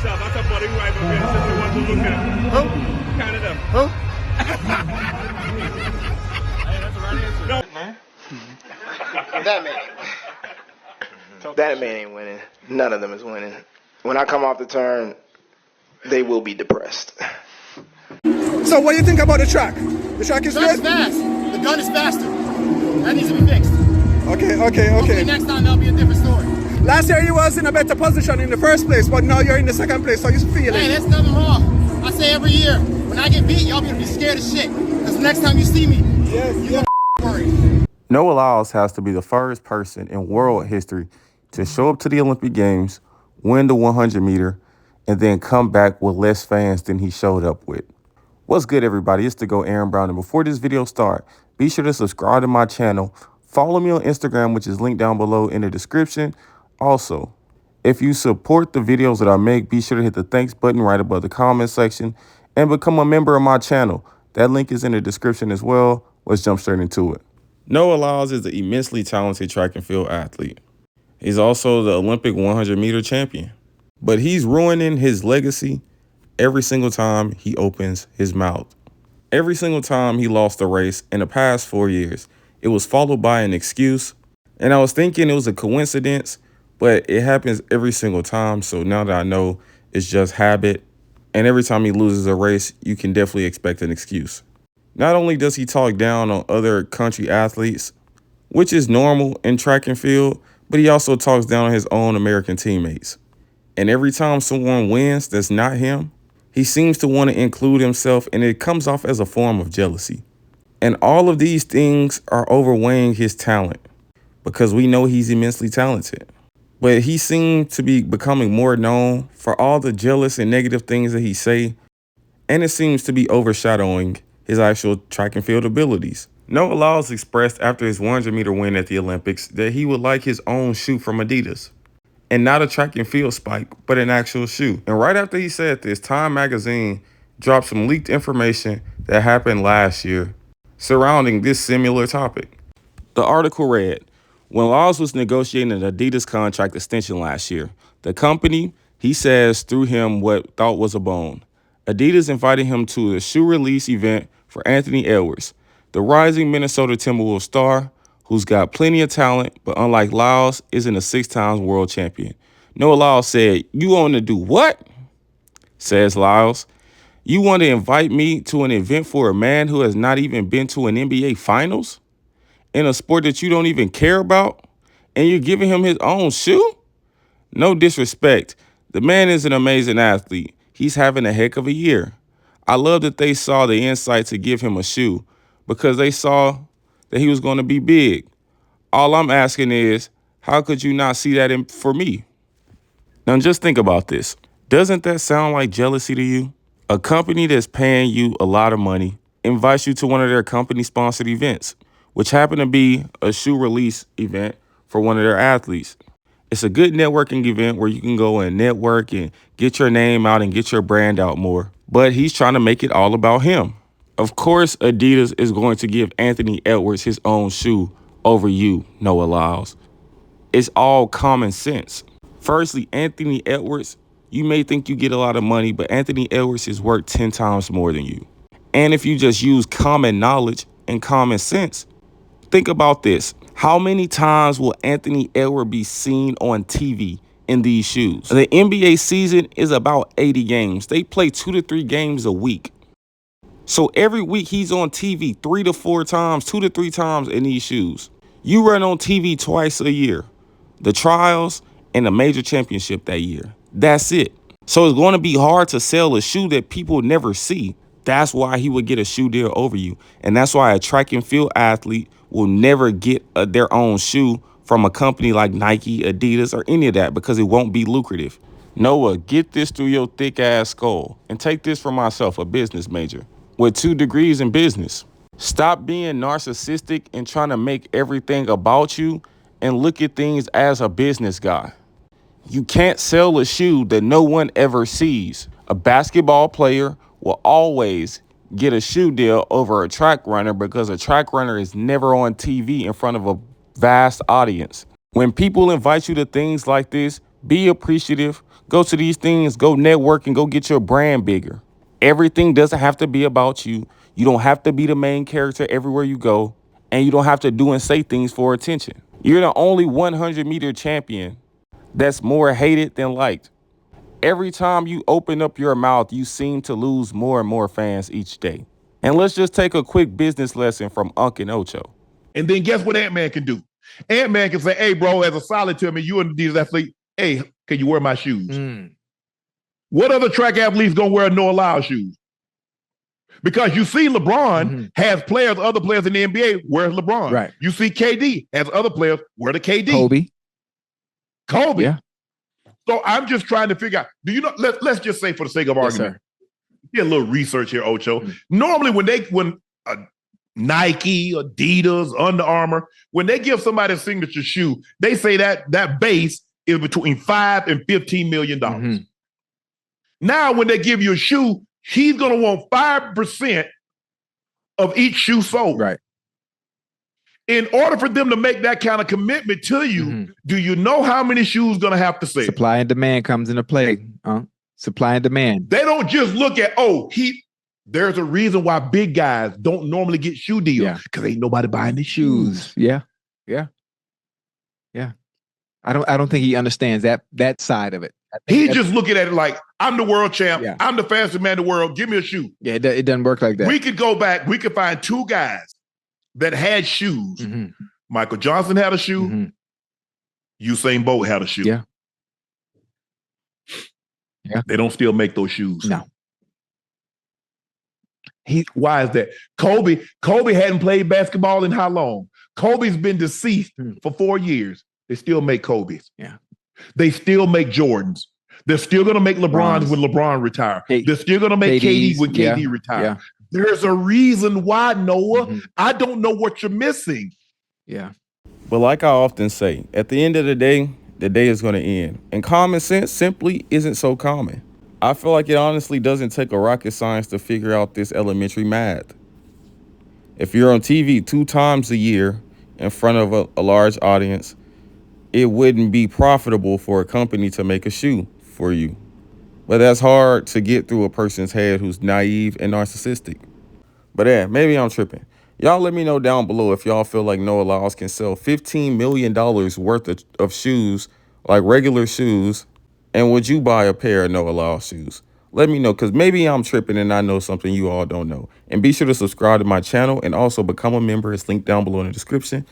yourself. That's a budding rivalry. That's if you want to look at. Who? Canada. Who? Hey, that's the right answer. No. That man ain't winning. That man ain't winning. None of them is winning. When I come off the turn, they will be depressed. So what do you think about the track? The track is good? Fast. The gun is faster. That needs to be fixed. Okay. Hopefully next time that'll be a different story. Last year you was in a better position in the first place, but now you're in the second place. So you feel Hey, it? that's nothing wrong. I say every year, when I get beat, y'all gonna be scared as shit. Because the next time you see me, you gonna worry. Noah Lyles has to be the first person in world history to show up to the Olympic Games, win the 100 meter, and then come back with less fans than he showed up with. What's good, everybody? It's the GOAT Aaron Brown, and before this video starts, be sure to subscribe to my channel. Follow me on Instagram, which is linked down below in the description. Also, if you support the videos that I make, be sure to hit the thanks button right above the comment section and become a member of my channel. That link is in the description as well. Let's jump straight into it. Noah Lyles is an immensely talented track and field athlete. He's also the Olympic 100 meter champion, but he's ruining his legacy every single time he opens his mouth. Every single time he lost a race in the past 4 years, it was followed by an excuse. And I was thinking it was a coincidence, but it happens every single time. So now that I know it's just habit, and every time he loses a race, you can definitely expect an excuse. Not only does he talk down on other country athletes, which is normal in track and field, but he also talks down on his own American teammates. And every time someone wins that's not him, he seems to want to include himself, and it comes off as a form of jealousy. And all of these things are overweighing his talent because we know he's immensely talented. But he seems to be becoming more known for all the jealous and negative things that he say, and it seems to be overshadowing his actual track and field abilities. Noah Lyles expressed after his 100 meter win at the Olympics that he would like his own shoe from Adidas. And not a track and field spike, but an actual shoe. And right after he said this, Time magazine dropped some leaked information that happened last year surrounding this similar topic. The article read, when Lyles was negotiating an Adidas contract extension last year, the company, he says, threw him what thought was a bone. Adidas invited him to a shoe release event for Anthony Edwards, the rising Minnesota Timberwolves star, who's got plenty of talent, but unlike Lyles, isn't a 6-time world champion. Noah Lyles said, "You want to do what?" Says Lyles, "You want to invite me to an event for a man who has not even been to an NBA Finals? In a sport that you don't even care about? And you're giving him his own shoe? No disrespect. The man is an amazing athlete. He's having a heck of a year. I love that they saw the insight to give him a shoe because they saw that he was going to be big. All I'm asking is, how could you not see that for me?" Now just think about this. Doesn't that sound like jealousy to you? A company that's paying you a lot of money invites you to one of their company-sponsored events, which happen to be a shoe release event for one of their athletes. It's a good networking event where you can go and network and get your name out and get your brand out more. But he's trying to make it all about him. Of course, Adidas is going to give Anthony Edwards his own shoe over you, Noah Lyles. It's all common sense. Firstly, Anthony Edwards, you may think you get a lot of money, but Anthony Edwards is worth 10 times more than you. And if you just use common knowledge and common sense, think about this. How many times will Anthony Edwards be seen on TV in these shoes? The NBA season is about 80 games. They play 2 to 3 games a week. So every week he's on TV 3 to 4 times, 2 to 3 times in these shoes. You run on TV twice a year, the trials and the major championship that year. That's it. So it's going to be hard to sell a shoe that people never see. That's why he would get a shoe deal over you. And that's why a track and field athlete will never get their own shoe from a company like Nike, Adidas, or any of that because it won't be lucrative. Noah, get this through your thick ass skull and take this from myself, a business major with 2 degrees in business. Stop being narcissistic and trying to make everything about you and look at things as a business guy. You can't sell a shoe that no one ever sees. A basketball player will always get a shoe deal over a track runner because a track runner is never on TV in front of a vast audience. When people invite you to things like this, Be appreciative. Go to these things. Go network and go get your brand bigger. Everything doesn't have to be about you. You don't have to be the main character everywhere you go. And you don't have to do and say things for attention. You're the only 100-meter champion that's more hated than liked. Every time you open up your mouth, you seem to lose more and more fans each day. And let's just take a quick business lesson from Unc and Ocho. And then guess what Ant-Man can do? Ant-Man can say, hey, bro, as a solid to me, you an Adidas athlete, hey, can you wear my shoes? What other track athlete's going to wear Noah Lyles shoes? Because you see LeBron has players, other players in the NBA, where's LeBron? Right. You see KD has other players, where the KD? Kobe. Yeah. So I'm just trying to figure out, do you know, let's just say for the sake of argument, get a little research here, Ocho. Normally when Nike, Adidas, Under Armour, when they give somebody a signature shoe, they say that base is between $5 and $15 million. Now, when they give you a shoe, he's going to want 5% of each shoe sold. Right. In order for them to make that kind of commitment to you, do you know how many shoes going to have to sell? Supply and demand comes into play. Supply and demand. They don't just look at, there's a reason why big guys don't normally get shoe deals because ain't nobody buying the shoes. Yeah. I don't think he understands that side of it. He's just looking at it like, I'm the world champ. Yeah. I'm the fastest man in the world. Give me a shoe. Yeah, it doesn't work like that. We could go back. We could find two guys that had shoes. Michael Johnson had a shoe. Usain Bolt had a shoe. Yeah. They don't still make those shoes. No. Why is that? Kobe hadn't played basketball in how long? Kobe's been deceased for 4 years. They still make Kobe's. Yeah. They still make Jordans. They're still going to make LeBrons when LeBron retire. They're still going to make KD when KD retire. Yeah. There's a reason why, Noah. I don't know what you're missing. Yeah. But like I often say, at the end of the day is going to end. And common sense simply isn't so common. I feel like it honestly doesn't take a rocket science to figure out this elementary math. If you're on TV 2 times a year in front of a large audience, it wouldn't be profitable for a company to make a shoe for you. But that's hard to get through a person's head who's naive and narcissistic. But maybe I'm tripping. Y'all let me know down below if y'all feel like Noah Lyles can sell $15 million worth of shoes, like regular shoes, and would you buy a pair of Noah Lyles shoes? Let me know, because maybe I'm tripping and I know something you all don't know. And be sure to subscribe to my channel and also become a member. It's linked down below in the description.